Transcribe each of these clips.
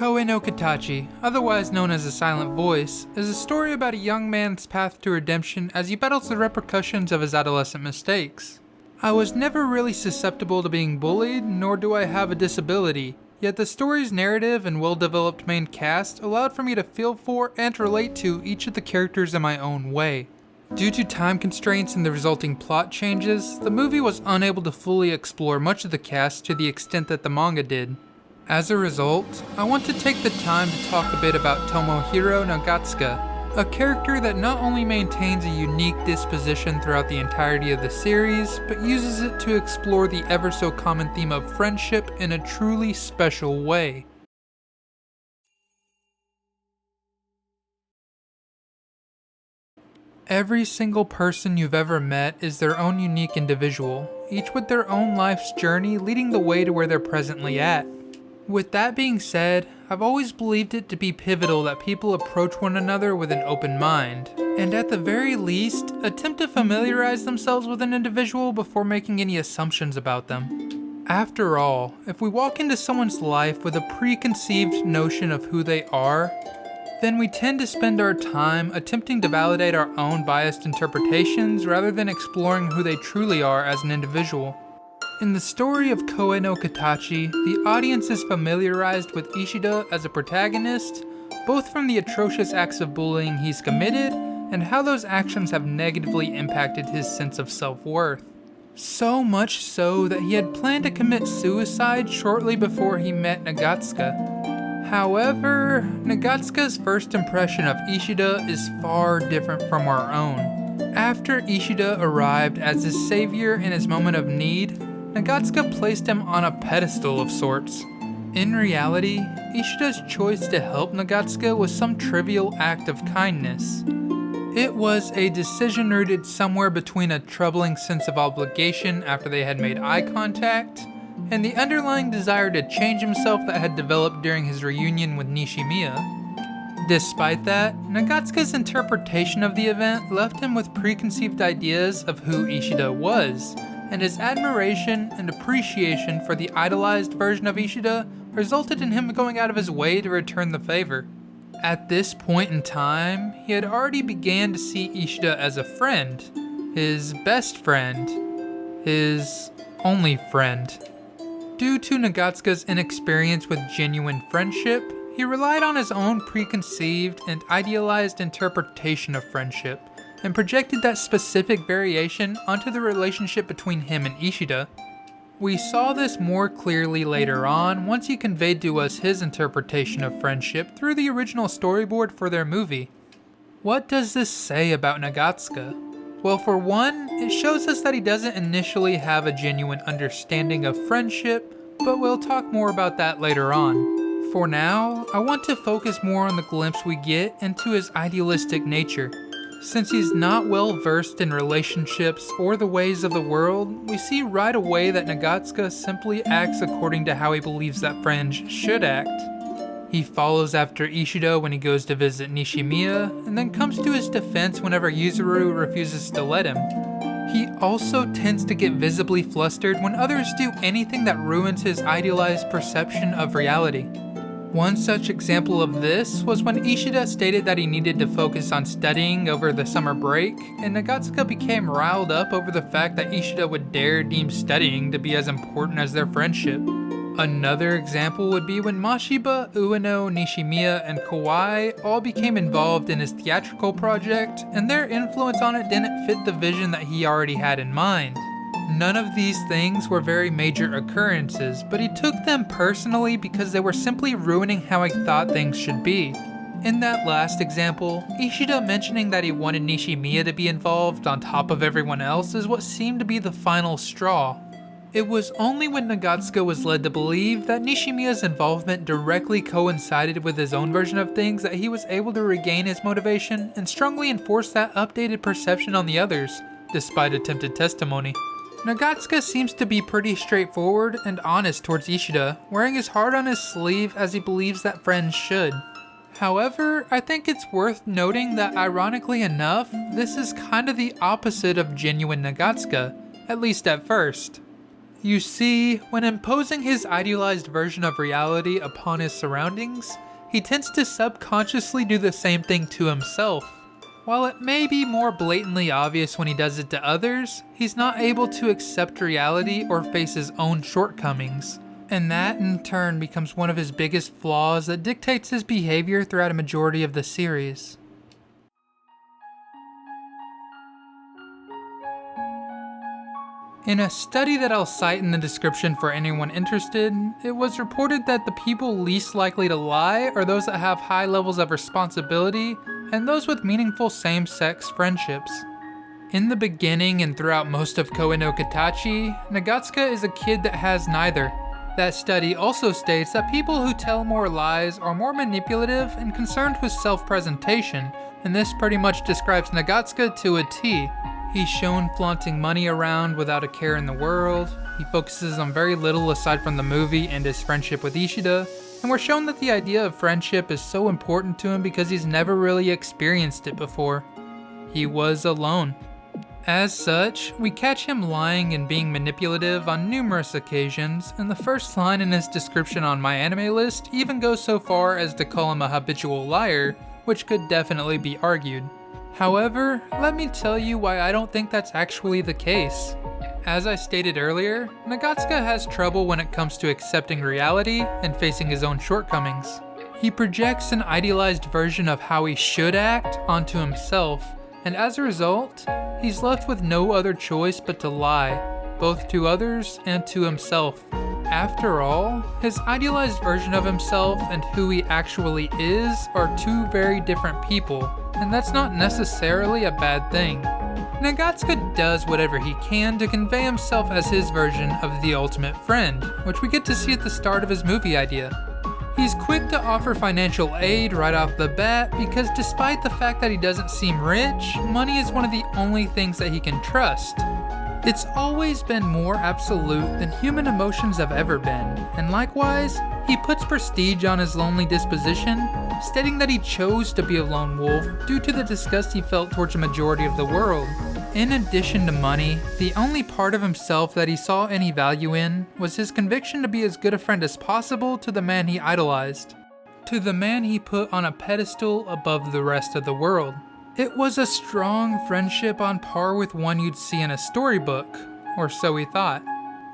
Koe no Katachi, otherwise known as A Silent Voice, is a story about a young man's path to redemption as he battles the repercussions of his adolescent mistakes. I was never really susceptible to being bullied, nor do I have a disability, yet the story's narrative and well-developed main cast allowed for me to feel for and relate to each of the characters in my own way. Due to time constraints and the resulting plot changes, the movie was unable to fully explore much of the cast to the extent that the manga did. As a result, I want to take the time to talk a bit about Tomohiro Nagatsuka, a character that not only maintains a unique disposition throughout the entirety of the series, but uses it to explore the ever so common theme of friendship in a truly special way. Every single person you've ever met is their own unique individual, each with their own life's journey leading the way to where they're presently at. With that being said, I've always believed it to be pivotal that people approach one another with an open mind, and at the very least, attempt to familiarize themselves with an individual before making any assumptions about them. After all, if we walk into someone's life with a preconceived notion of who they are, then we tend to spend our time attempting to validate our own biased interpretations rather than exploring who they truly are as an individual. In the story of Koe no Katachi, the audience is familiarized with Ishida as a protagonist, both from the atrocious acts of bullying he's committed and how those actions have negatively impacted his sense of self-worth. So much so that he had planned to commit suicide shortly before he met Nagatsuka. However, Nagatsuka's first impression of Ishida is far different from our own. After Ishida arrived as his savior in his moment of need, Nagatsuka placed him on a pedestal of sorts. In reality, Ishida's choice to help Nagatsuka was some trivial act of kindness. It was a decision rooted somewhere between a troubling sense of obligation after they had made eye contact, and the underlying desire to change himself that had developed during his reunion with Nishimiya. Despite that, Nagatsuka's interpretation of the event left him with preconceived ideas of who Ishida was, and his admiration and appreciation for the idealized version of Ishida resulted in him going out of his way to return the favor. At this point in time, he had already began to see Ishida as a friend, his best friend, his only friend. Due to Nagatsuka's inexperience with genuine friendship, he relied on his own preconceived and idealized interpretation of friendship, and projected that specific variation onto the relationship between him and Ishida. We saw this more clearly later on once he conveyed to us his interpretation of friendship through the original storyboard for their movie. What does this say about Nagatsuka? Well, for one, it shows us that he doesn't initially have a genuine understanding of friendship, but we'll talk more about that later on. For now, I want to focus more on the glimpse we get into his idealistic nature. Since he's not well versed in relationships or the ways of the world, we see right away that Nagatsuka simply acts according to how he believes that friends should act. He follows after Ishida when he goes to visit Nishimiya, and then comes to his defense whenever Yuzuru refuses to let him. He also tends to get visibly flustered when others do anything that ruins his idealized perception of reality. One such example of this was when Ishida stated that he needed to focus on studying over the summer break, and Nagatsuka became riled up over the fact that Ishida would dare deem studying to be as important as their friendship. Another example would be when Mashiba, Ueno, Nishimiya, and Kawai all became involved in his theatrical project, and their influence on it didn't fit the vision that he already had in mind. None of these things were very major occurrences, but he took them personally because they were simply ruining how he thought things should be. In that last example, Ishida mentioning that he wanted Nishimiya to be involved on top of everyone else is what seemed to be the final straw. It was only when Nagatsuka was led to believe that Nishimiya's involvement directly coincided with his own version of things that he was able to regain his motivation and strongly enforce that updated perception on the others, despite attempted testimony. Nagatsuka seems to be pretty straightforward and honest towards Ishida, wearing his heart on his sleeve as he believes that friends should. However, I think it's worth noting that ironically enough, this is kind of the opposite of genuine Nagatsuka, at least at first. You see, when imposing his idealized version of reality upon his surroundings, he tends to subconsciously do the same thing to himself. While it may be more blatantly obvious when he does it to others, he's not able to accept reality or face his own shortcomings. And that, in turn, becomes one of his biggest flaws that dictates his behavior throughout a majority of the series. In a study that I'll cite in the description for anyone interested, it was reported that the people least likely to lie are those that have high levels of responsibility and those with meaningful same-sex friendships. In the beginning and throughout most of Koe no Katachi, Nagatsuka is a kid that has neither. That study also states that people who tell more lies are more manipulative and concerned with self-presentation, and this pretty much describes Nagatsuka to a T. He's shown flaunting money around without a care in the world. He focuses on very little aside from the movie and his friendship with Ishida, and we're shown that the idea of friendship is so important to him because he's never really experienced it before. He was alone. As such, we catch him lying and being manipulative on numerous occasions, and the first line in his description on my anime list even goes so far as to call him a habitual liar, which could definitely be argued. However, let me tell you why I don't think that's actually the case. As I stated earlier, Nagatsuka has trouble when it comes to accepting reality and facing his own shortcomings. He projects an idealized version of how he should act onto himself, and as a result, he's left with no other choice but to lie, both to others and to himself. After all, his idealized version of himself and who he actually is are two very different people, and that's not necessarily a bad thing. Nagatsuka does whatever he can to convey himself as his version of the ultimate friend, which we get to see at the start of his movie idea. He's quick to offer financial aid right off the bat because despite the fact that he doesn't seem rich, money is one of the only things that he can trust. It's always been more absolute than human emotions have ever been, and likewise, he puts prestige on his lonely disposition, stating that he chose to be a lone wolf due to the disgust he felt towards a majority of the world. In addition to money, the only part of himself that he saw any value in was his conviction to be as good a friend as possible to the man he idolized, to the man he put on a pedestal above the rest of the world. It was a strong friendship on par with one you'd see in a storybook, or so he thought.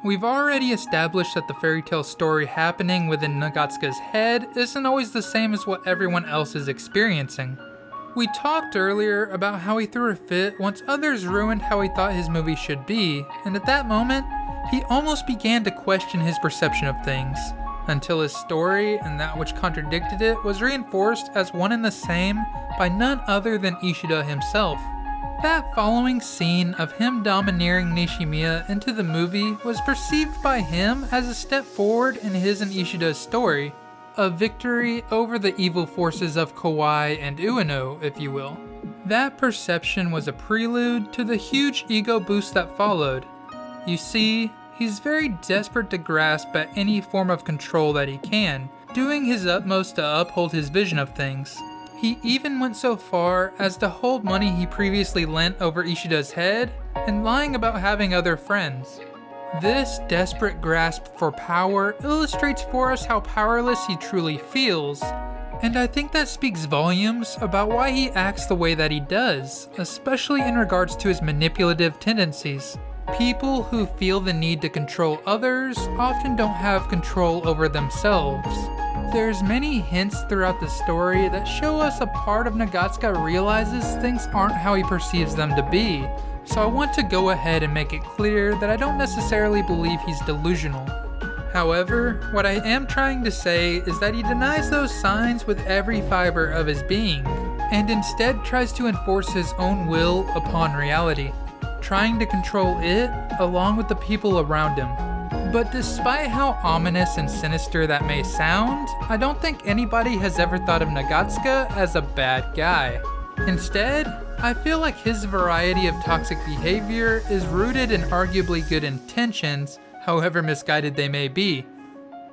We've already established that the fairy tale story happening within Nagatsuka's head isn't always the same as what everyone else is experiencing. We talked earlier about how he threw a fit once others ruined how he thought his movie should be, and at that moment, he almost began to question his perception of things, until his story and that which contradicted it was reinforced as one and the same by none other than Ishida himself. That following scene of him domineering Nishimiya into the movie was perceived by him as a step forward in his and Ishida's story, a victory over the evil forces of Kawai and Ueno, if you will. That perception was a prelude to the huge ego boost that followed. You see, he's very desperate to grasp at any form of control that he can, doing his utmost to uphold his vision of things. He even went so far as to hold money he previously lent over Ishida's head and lying about having other friends. This desperate grasp for power illustrates for us how powerless he truly feels, and I think that speaks volumes about why he acts the way that he does, especially in regards to his manipulative tendencies. People who feel the need to control others often don't have control over themselves. There's many hints throughout the story that show us a part of Nagatsuka realizes things aren't how he perceives them to be, so I want to go ahead and make it clear that I don't necessarily believe he's delusional. However, what I am trying to say is that he denies those signs with every fiber of his being, and instead tries to enforce his own will upon reality, trying to control it along with the people around him. But despite how ominous and sinister that may sound, I don't think anybody has ever thought of Nagatsuka as a bad guy. Instead, I feel like his variety of toxic behavior is rooted in arguably good intentions, however misguided they may be.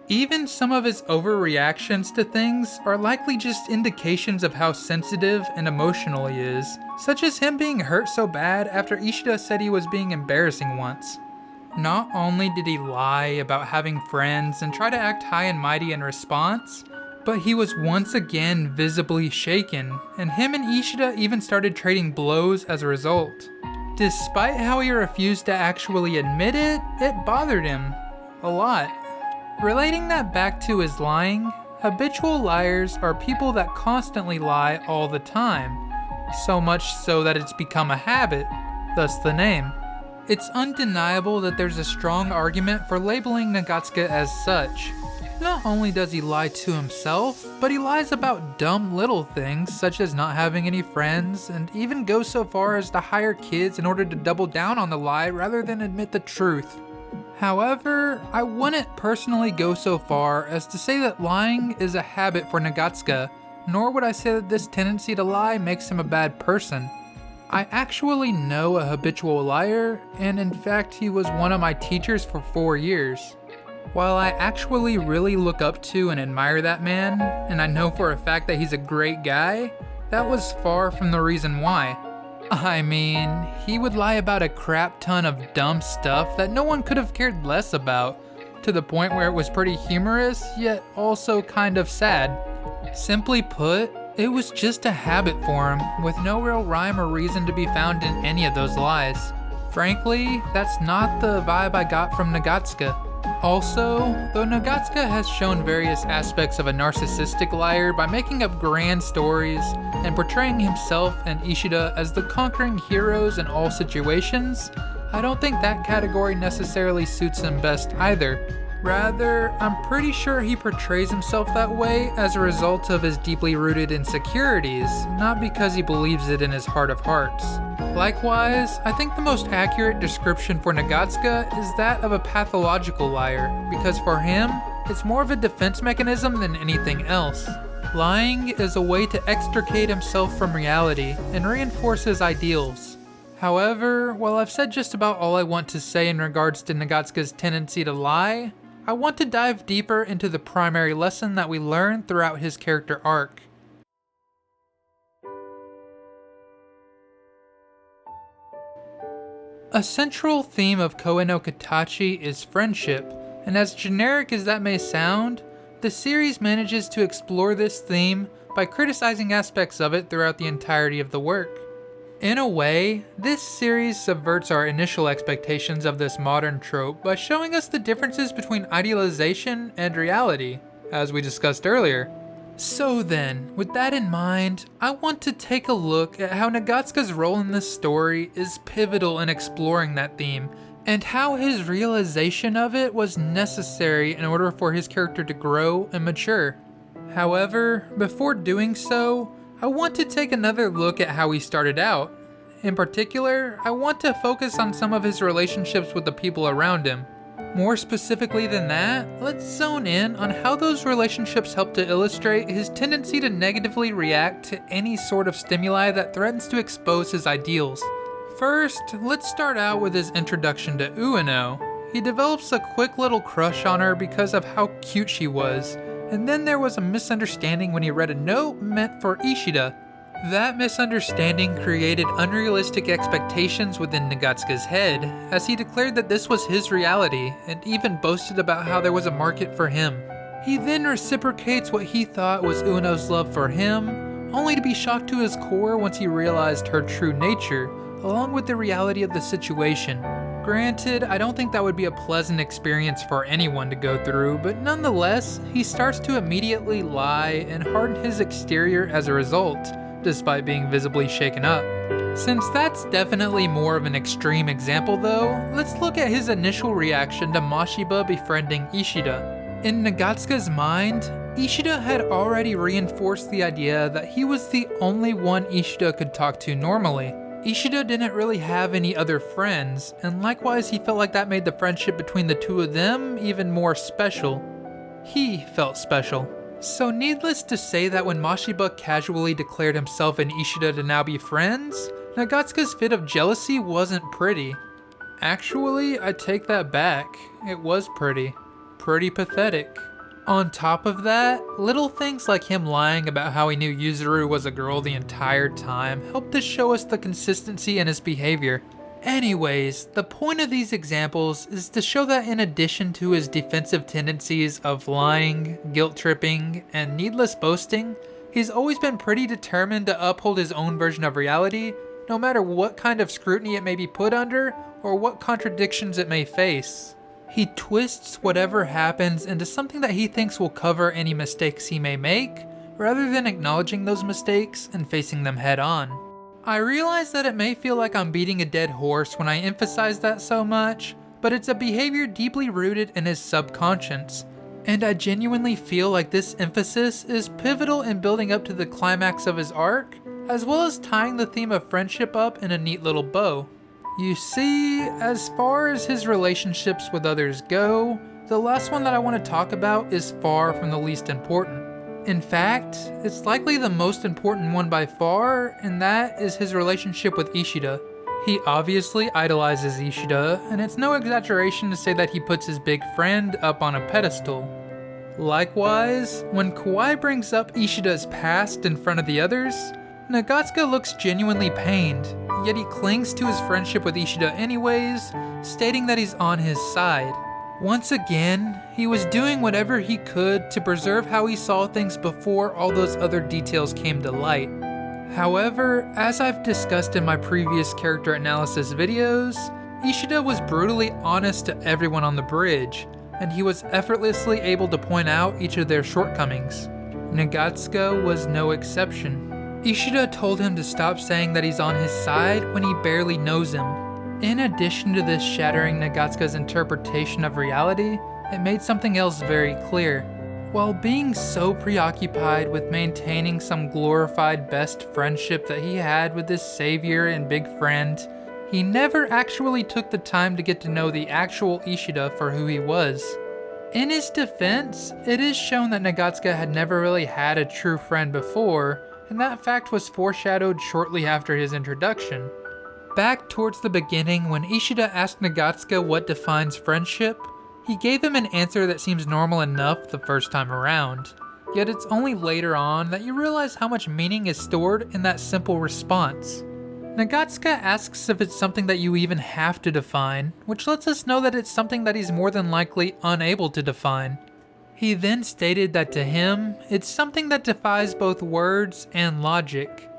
Even some of his overreactions to things are likely just indications of how sensitive and emotional he is, such as him being hurt so bad after Ishida said he was being embarrassing once. Not only did he lie about having friends and try to act high and mighty in response, but he was once again visibly shaken, and him and Ishida even started trading blows as a result. Despite how he refused to actually admit it, it bothered him a lot. Relating that back to his lying, habitual liars are people that constantly lie all the time, so much so that it's become a habit, thus the name. It's undeniable that there's a strong argument for labeling Nagatsuka as such. Not only does he lie to himself, but he lies about dumb little things such as not having any friends, and even goes so far as to hire kids in order to double down on the lie rather than admit the truth. However, I wouldn't personally go so far as to say that lying is a habit for Nagatsuka, nor would I say that this tendency to lie makes him a bad person. I actually know a habitual liar, and in fact he was one of my teachers for 4 years. While I actually really look up to and admire that man, and I know for a fact that he's a great guy, that was far from the reason why. I mean, he would lie about a crap ton of dumb stuff that no one could have cared less about, to the point where it was pretty humorous, yet also kind of sad. Simply put, it was just a habit for him, with no real rhyme or reason to be found in any of those lies. Frankly, that's not the vibe I got from Nagatsuka. Also, though Nagatsuka has shown various aspects of a narcissistic liar by making up grand stories and portraying himself and Ishida as the conquering heroes in all situations, I don't think that category necessarily suits him best either. Rather, I'm pretty sure he portrays himself that way as a result of his deeply rooted insecurities, not because he believes it in his heart of hearts. Likewise, I think the most accurate description for Nagatsuka is that of a pathological liar, because for him, it's more of a defense mechanism than anything else. Lying is a way to extricate himself from reality and reinforce his ideals. However, while I've said just about all I want to say in regards to Nagatsuka's tendency to lie, I want to dive deeper into the primary lesson that we learn throughout his character arc. A central theme of Koe no Katachi is friendship, and as generic as that may sound, the series manages to explore this theme by criticizing aspects of it throughout the entirety of the work. In a way, this series subverts our initial expectations of this modern trope by showing us the differences between idealization and reality, as we discussed earlier. So then, with that in mind, I want to take a look at how Nagatsuka's role in this story is pivotal in exploring that theme, and how his realization of it was necessary in order for his character to grow and mature. However, before doing so, I want to take another look at how he started out. In particular, I want to focus on some of his relationships with the people around him. More specifically than that, let's zone in on how those relationships help to illustrate his tendency to negatively react to any sort of stimuli that threatens to expose his ideals. First, let's start out with his introduction to Ueno. He develops a quick little crush on her because of how cute she was, and then there was a misunderstanding when he read a note meant for Ishida. That misunderstanding created unrealistic expectations within Nagatsuka's head, as he declared that this was his reality, and even boasted about how there was a market for him. He then reciprocates what he thought was Ueno's love for him, only to be shocked to his core once he realized her true nature, along with the reality of the situation. Granted, I don't think that would be a pleasant experience for anyone to go through, but nonetheless, he starts to immediately lie and harden his exterior as a result, despite being visibly shaken up. Since that's definitely more of an extreme example though, let's look at his initial reaction to Mashiba befriending Ishida. In Nagatsuka's mind, Ishida had already reinforced the idea that he was the only one Ishida could talk to normally. Ishida didn't really have any other friends, and likewise he felt like that made the friendship between the two of them even more special. He felt special. So needless to say that when Mashiba casually declared himself and Ishida to now be friends, Nagatsuka's fit of jealousy wasn't pretty. Actually, I take that back. It was pretty. Pretty pathetic. On top of that, little things like him lying about how he knew Yuzuru was a girl the entire time helped to show us the consistency in his behavior. Anyways, the point of these examples is to show that in addition to his defensive tendencies of lying, guilt-tripping, and needless boasting, he's always been pretty determined to uphold his own version of reality, no matter what kind of scrutiny it may be put under, or what contradictions it may face. He twists whatever happens into something that he thinks will cover any mistakes he may make, rather than acknowledging those mistakes and facing them head on. I realize that it may feel like I'm beating a dead horse when I emphasize that so much, but it's a behavior deeply rooted in his subconscious, and I genuinely feel like this emphasis is pivotal in building up to the climax of his arc, as well as tying the theme of friendship up in a neat little bow. You see, as far as his relationships with others go, the last one that I want to talk about is far from the least important. In fact, it's likely the most important one by far, and that is his relationship with Ishida. He obviously idolizes Ishida, and it's no exaggeration to say that he puts his big friend up on a pedestal. Likewise, when Kawai brings up Ishida's past in front of the others, Nagatsuka looks genuinely pained, yet he clings to his friendship with Ishida anyways, stating that he's on his side. Once again, he was doing whatever he could to preserve how he saw things before all those other details came to light. However, as I've discussed in my previous character analysis videos, Ishida was brutally honest to everyone on the bridge, and he was effortlessly able to point out each of their shortcomings. Nagatsuka was no exception. Ishida told him to stop saying that he's on his side when he barely knows him. In addition to this shattering Nagatsuka's interpretation of reality, it made something else very clear. While being so preoccupied with maintaining some glorified best friendship that he had with his savior and big friend, he never actually took the time to get to know the actual Ishida for who he was. In his defense, it is shown that Nagatsuka had never really had a true friend before, and that fact was foreshadowed shortly after his introduction. Back towards the beginning, when Ishida asked Nagatsuka what defines friendship, he gave him an answer that seems normal enough the first time around. Yet it's only later on that you realize how much meaning is stored in that simple response. Nagatsuka asks if it's something that you even have to define, which lets us know that it's something that he's more than likely unable to define. He then stated that to him, it's something that defies both words and logic.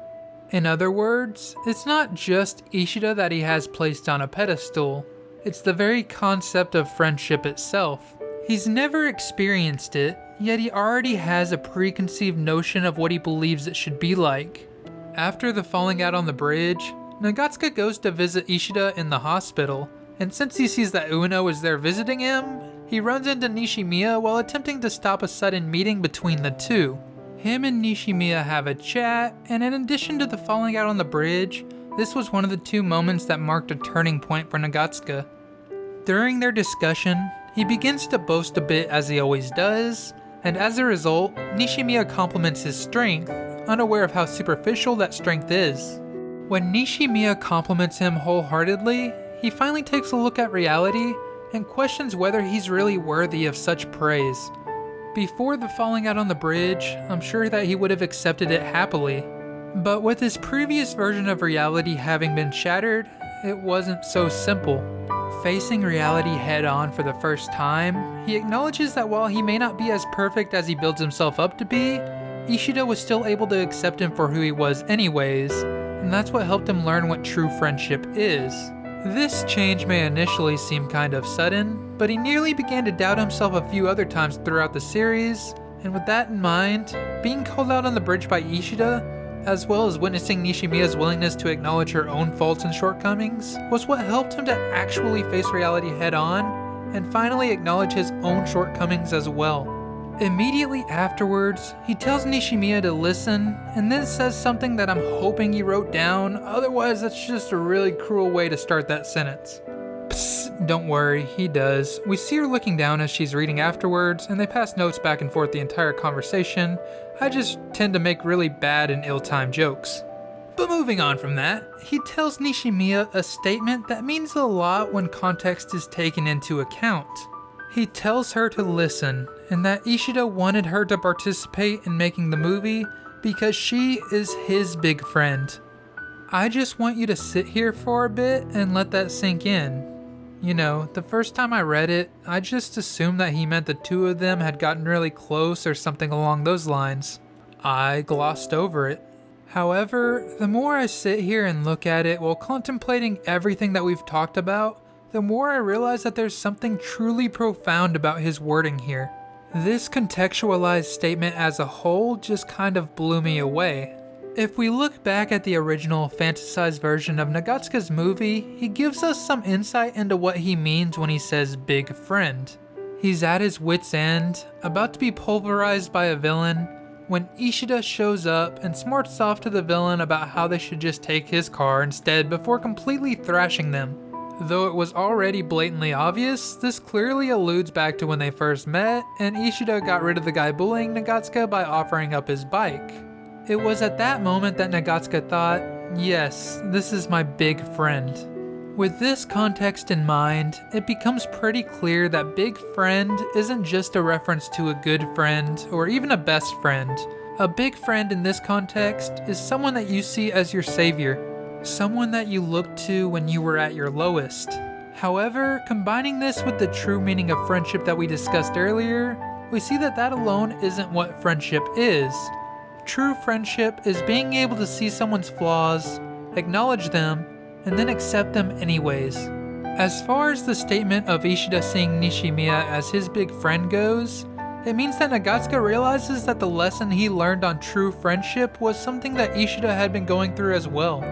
In other words, it's not just Ishida that he has placed on a pedestal, it's the very concept of friendship itself. He's never experienced it, yet he already has a preconceived notion of what he believes it should be like. After the falling out on the bridge, Nagatsuka goes to visit Ishida in the hospital, and since he sees that Ueno is there visiting him, he runs into Nishimiya while attempting to stop a sudden meeting between the two. Him and Nishimiya have a chat, and in addition to the falling out on the bridge, this was one of the two moments that marked a turning point for Nagatsuka. During their discussion, he begins to boast a bit as he always does, and as a result, Nishimiya compliments his strength, unaware of how superficial that strength is. When Nishimiya compliments him wholeheartedly, he finally takes a look at reality and questions whether he's really worthy of such praise. Before the falling out on the bridge, I'm sure that he would have accepted it happily. But with his previous version of reality having been shattered, it wasn't so simple. Facing reality head on for the first time, he acknowledges that while he may not be as perfect as he builds himself up to be, Ishida was still able to accept him for who he was anyways, and that's what helped him learn what true friendship is. This change may initially seem kind of sudden, but he nearly began to doubt himself a few other times throughout the series, and with that in mind, being called out on the bridge by Ishida, as well as witnessing Nishimiya's willingness to acknowledge her own faults and shortcomings, was what helped him to actually face reality head on, and finally acknowledge his own shortcomings as well. Immediately afterwards, he tells Nishimiya to listen, and then says something that I'm hoping he wrote down, otherwise that's just a really cruel way to start that sentence. Psst, don't worry, he does. We see her looking down as she's reading afterwards, and they pass notes back and forth the entire conversation. I just tend to make really bad and ill-timed jokes. But moving on from that, he tells Nishimiya a statement that means a lot when context is taken into account. He tells her to listen, and that Ishida wanted her to participate in making the movie because she is his big friend. I just want you to sit here for a bit and let that sink in. You know, the first time I read it, I just assumed that he meant the two of them had gotten really close or something along those lines. I glossed over it. However, the more I sit here and look at it while contemplating everything that we've talked about, the more I realize that there's something truly profound about his wording here. This contextualized statement as a whole just kind of blew me away. If we look back at the original fantasized version of Nagatsuka's movie, he gives us some insight into what he means when he says big friend. He's at his wit's end, about to be pulverized by a villain, when Ishida shows up and smarts off to the villain about how they should just take his car instead before completely thrashing them. Though it was already blatantly obvious, this clearly alludes back to when they first met, and Ishida got rid of the guy bullying Nagatsuka by offering up his bike. It was at that moment that Nagatsuka thought, yes, this is my big friend. With this context in mind, it becomes pretty clear that big friend isn't just a reference to a good friend or even a best friend. A big friend in this context is someone that you see as your savior, someone that you looked to when you were at your lowest. However, combining this with the true meaning of friendship that we discussed earlier, we see that that alone isn't what friendship is. True friendship is being able to see someone's flaws, acknowledge them, and then accept them anyways. As far as the statement of Ishida seeing Nishimiya as his big friend goes, it means that Nagatsuka realizes that the lesson he learned on true friendship was something that Ishida had been going through as well.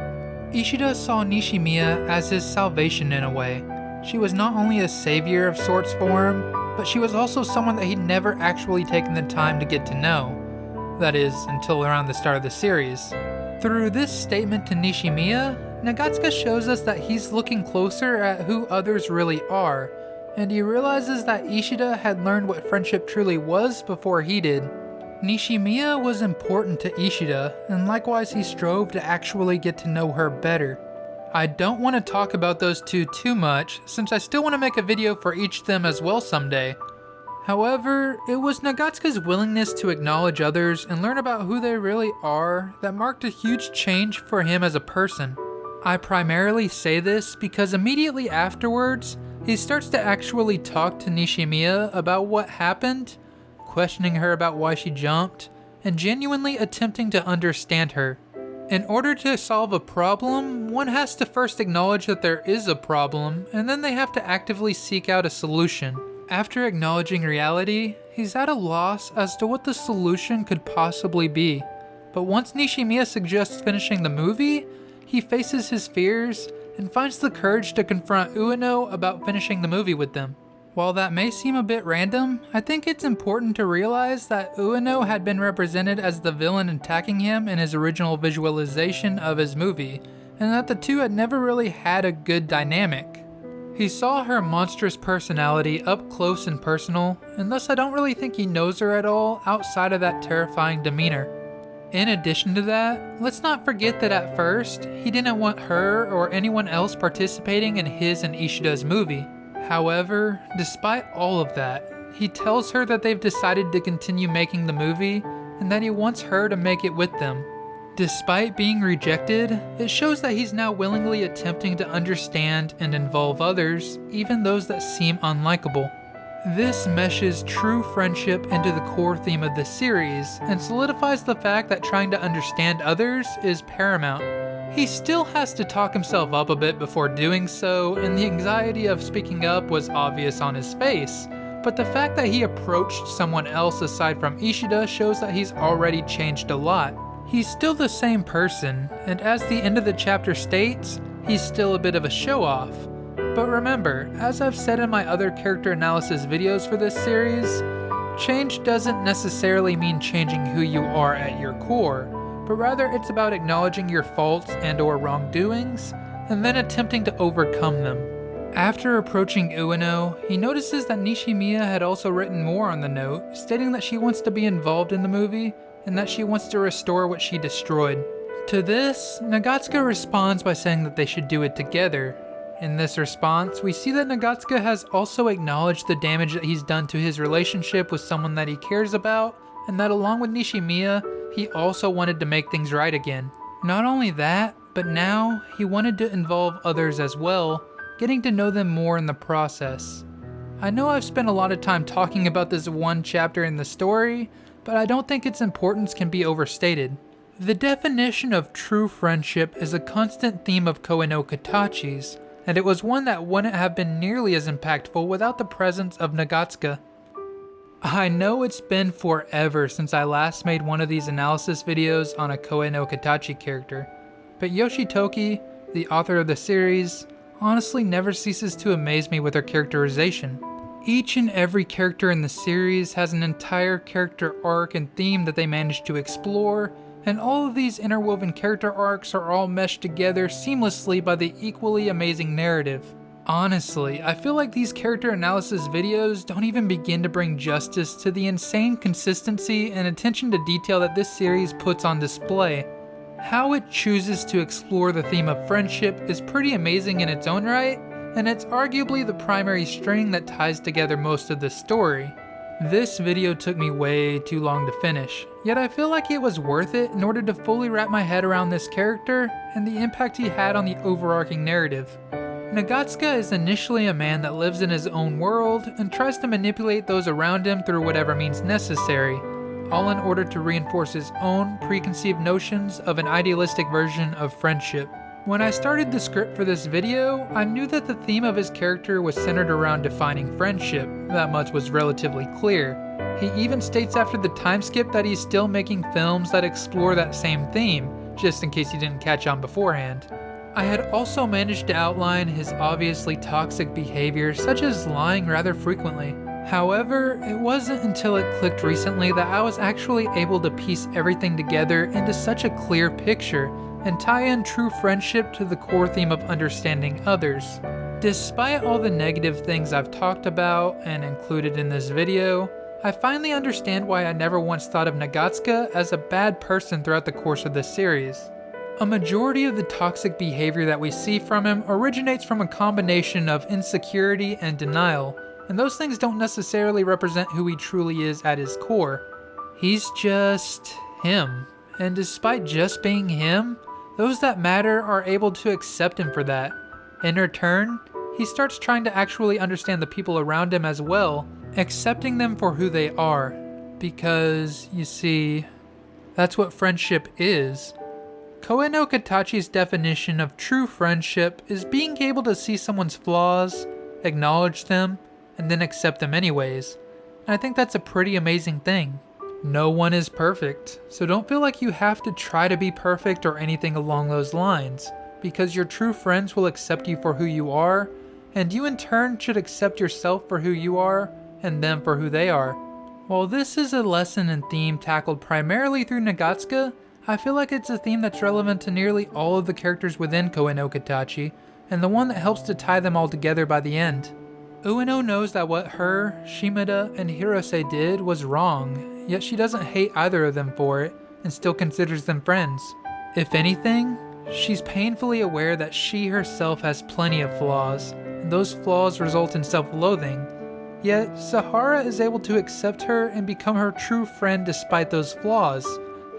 Ishida saw Nishimiya as his salvation in a way. She was not only a savior of sorts for him, but she was also someone that he'd never actually taken the time to get to know. That is, until around the start of the series. Through this statement to Nishimiya, Nagatsuka shows us that he's looking closer at who others really are, and he realizes that Ishida had learned what friendship truly was before he did. Nishimiya was important to Ishida, and likewise he strove to actually get to know her better. I don't want to talk about those two too much, since I still want to make a video for each of them as well someday. However, it was Nagatsuka's willingness to acknowledge others and learn about who they really are that marked a huge change for him as a person. I primarily say this because immediately afterwards, he starts to actually talk to Nishimiya about what happened, questioning her about why she jumped, and genuinely attempting to understand her. In order to solve a problem, one has to first acknowledge that there is a problem, and then they have to actively seek out a solution. After acknowledging reality, he's at a loss as to what the solution could possibly be. But once Nishimiya suggests finishing the movie, he faces his fears and finds the courage to confront Ueno about finishing the movie with them. While that may seem a bit random, I think it's important to realize that Ueno had been represented as the villain attacking him in his original visualization of his movie, and that the two had never really had a good dynamic. He saw her monstrous personality up close and personal, and thus I don't really think he knows her at all outside of that terrifying demeanor. In addition to that, let's not forget that at first, he didn't want her or anyone else participating in his and Ishida's movie. However, despite all of that, he tells her that they've decided to continue making the movie, and that he wants her to make it with them. Despite being rejected, it shows that he's now willingly attempting to understand and involve others, even those that seem unlikable. This meshes true friendship into the core theme of the series, and solidifies the fact that trying to understand others is paramount. He still has to talk himself up a bit before doing so, and the anxiety of speaking up was obvious on his face, but the fact that he approached someone else aside from Ishida shows that he's already changed a lot. He's still the same person, and as the end of the chapter states, he's still a bit of a show-off. But remember, as I've said in my other character analysis videos for this series, change doesn't necessarily mean changing who you are at your core, but rather it's about acknowledging your faults and/or wrongdoings, and then attempting to overcome them. After approaching Ueno, he notices that Nishimiya had also written more on the note, stating that she wants to be involved in the movie, and that she wants to restore what she destroyed. To this, Nagatsuka responds by saying that they should do it together. In this response, we see that Nagatsuka has also acknowledged the damage that he's done to his relationship with someone that he cares about, and that along with Nishimiya, he also wanted to make things right again. Not only that, but now he wanted to involve others as well, getting to know them more in the process. I know I've spent a lot of time talking about this one chapter in the story, but I don't think its importance can be overstated. The definition of true friendship is a constant theme of Koe no Katachi's, and it was one that wouldn't have been nearly as impactful without the presence of Nagatsuka. I know it's been forever since I last made one of these analysis videos on a Koe no Katachi character, but Yoshitoki, the author of the series, honestly never ceases to amaze me with her characterization. Each and every character in the series has an entire character arc and theme that they manage to explore, and all of these interwoven character arcs are all meshed together seamlessly by the equally amazing narrative. Honestly, I feel like these character analysis videos don't even begin to bring justice to the insane consistency and attention to detail that this series puts on display. How it chooses to explore the theme of friendship is pretty amazing in its own right, and it's arguably the primary string that ties together most of the story. This video took me way too long to finish, yet I feel like it was worth it in order to fully wrap my head around this character and the impact he had on the overarching narrative. Nagatsuka is initially a man that lives in his own world and tries to manipulate those around him through whatever means necessary, all in order to reinforce his own preconceived notions of an idealistic version of friendship. When I started the script for this video, I knew that the theme of his character was centered around defining friendship. That much was relatively clear. He even states after the time skip that he's still making films that explore that same theme, just in case you didn't catch on beforehand. I had also managed to outline his obviously toxic behavior, such as lying rather frequently. However, it wasn't until it clicked recently that I was actually able to piece everything together into such a clear picture and tie in true friendship to the core theme of understanding others. Despite all the negative things I've talked about and included in this video, I finally understand why I never once thought of Nagatsuka as a bad person throughout the course of this series. A majority of the toxic behavior that we see from him originates from a combination of insecurity and denial, and those things don't necessarily represent who he truly is at his core. He's just him, and despite just being him, those that matter are able to accept him for that. In return, he starts trying to actually understand the people around him as well, accepting them for who they are. Because, you see, that's what friendship is. Koe no Katachi's definition of true friendship is being able to see someone's flaws, acknowledge them, and then accept them anyways. And I think that's a pretty amazing thing. No one is perfect, so don't feel like you have to try to be perfect or anything along those lines, because your true friends will accept you for who you are, and you in turn should accept yourself for who you are, and them for who they are. While this is a lesson and theme tackled primarily through Nagatsuka, I feel like it's a theme that's relevant to nearly all of the characters within Koe no Katachi, and the one that helps to tie them all together by the end. Ueno knows that what her, Shimada, and Hirose did was wrong, yet she doesn't hate either of them for it, and still considers them friends. If anything, she's painfully aware that she herself has plenty of flaws, and those flaws result in self-loathing. Yet, Sahara is able to accept her and become her true friend despite those flaws,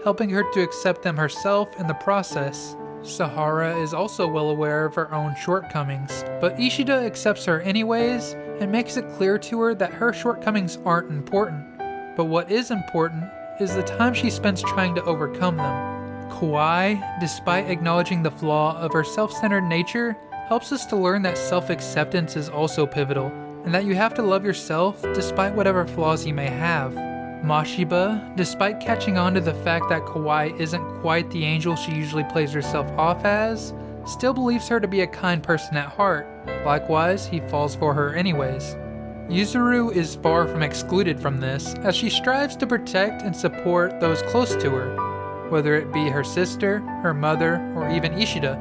helping her to accept them herself in the process. Sahara is also well aware of her own shortcomings, but Ishida accepts her anyways and makes it clear to her that her shortcomings aren't important. But what is important is the time she spends trying to overcome them. Kawaii, despite acknowledging the flaw of her self-centered nature, helps us to learn that self-acceptance is also pivotal, and that you have to love yourself despite whatever flaws you may have. Mashiba, despite catching on to the fact that Kawaii isn't quite the angel she usually plays herself off as, still believes her to be a kind person at heart. Likewise, he falls for her anyways. Yuzuru is far from excluded from this, as she strives to protect and support those close to her, whether it be her sister, her mother, or even Ishida,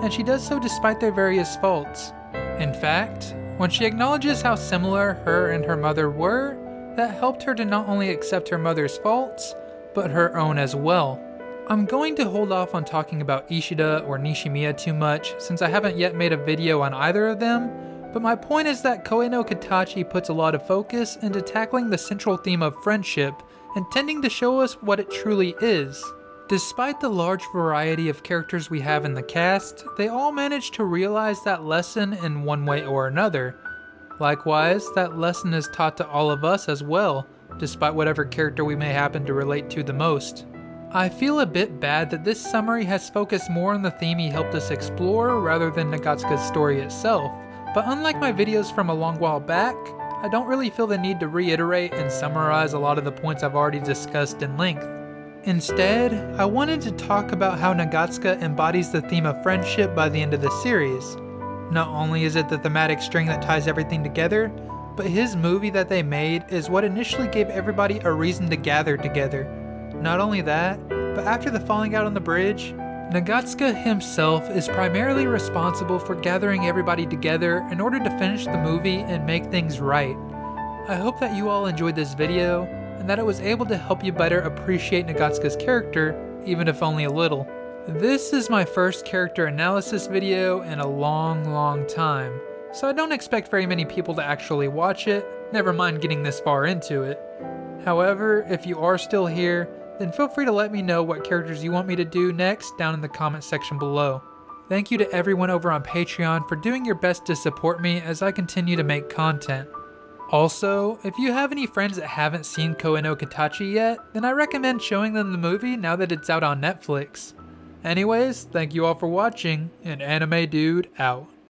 and she does so despite their various faults. In fact, when she acknowledges how similar her and her mother were, that helped her to not only accept her mother's faults, but her own as well. I'm going to hold off on talking about Ishida or Nishimiya too much, since I haven't yet made a video on either of them, but my point is that Koe no Katachi puts a lot of focus into tackling the central theme of friendship and tending to show us what it truly is. Despite the large variety of characters we have in the cast, they all manage to realize that lesson in one way or another. Likewise, that lesson is taught to all of us as well, despite whatever character we may happen to relate to the most. I feel a bit bad that this summary has focused more on the theme he helped us explore rather than Nagatsuka's story itself, but unlike my videos from a long while back, I don't really feel the need to reiterate and summarize a lot of the points I've already discussed in length. Instead, I wanted to talk about how Nagatsuka embodies the theme of friendship by the end of the series. Not only is it the thematic string that ties everything together, but his movie that they made is what initially gave everybody a reason to gather together. Not only that, but after the falling out on the bridge, Nagatsuka himself is primarily responsible for gathering everybody together in order to finish the movie and make things right. I hope that you all enjoyed this video, and that it was able to help you better appreciate Nagatsuka's character, even if only a little. This is my first character analysis video in a long time, so I don't expect very many people to actually watch it, never mind getting this far into it. However, if you are still here, then feel free to let me know what characters you want me to do next down in the comment section below. Thank you to everyone over on Patreon for doing your best to support me as I continue to make content. Also, if you have any friends that haven't seen Koe no Katachi yet, then I recommend showing them the movie now that it's out on Netflix. Anyways, thank you all for watching, and Anime Dude out.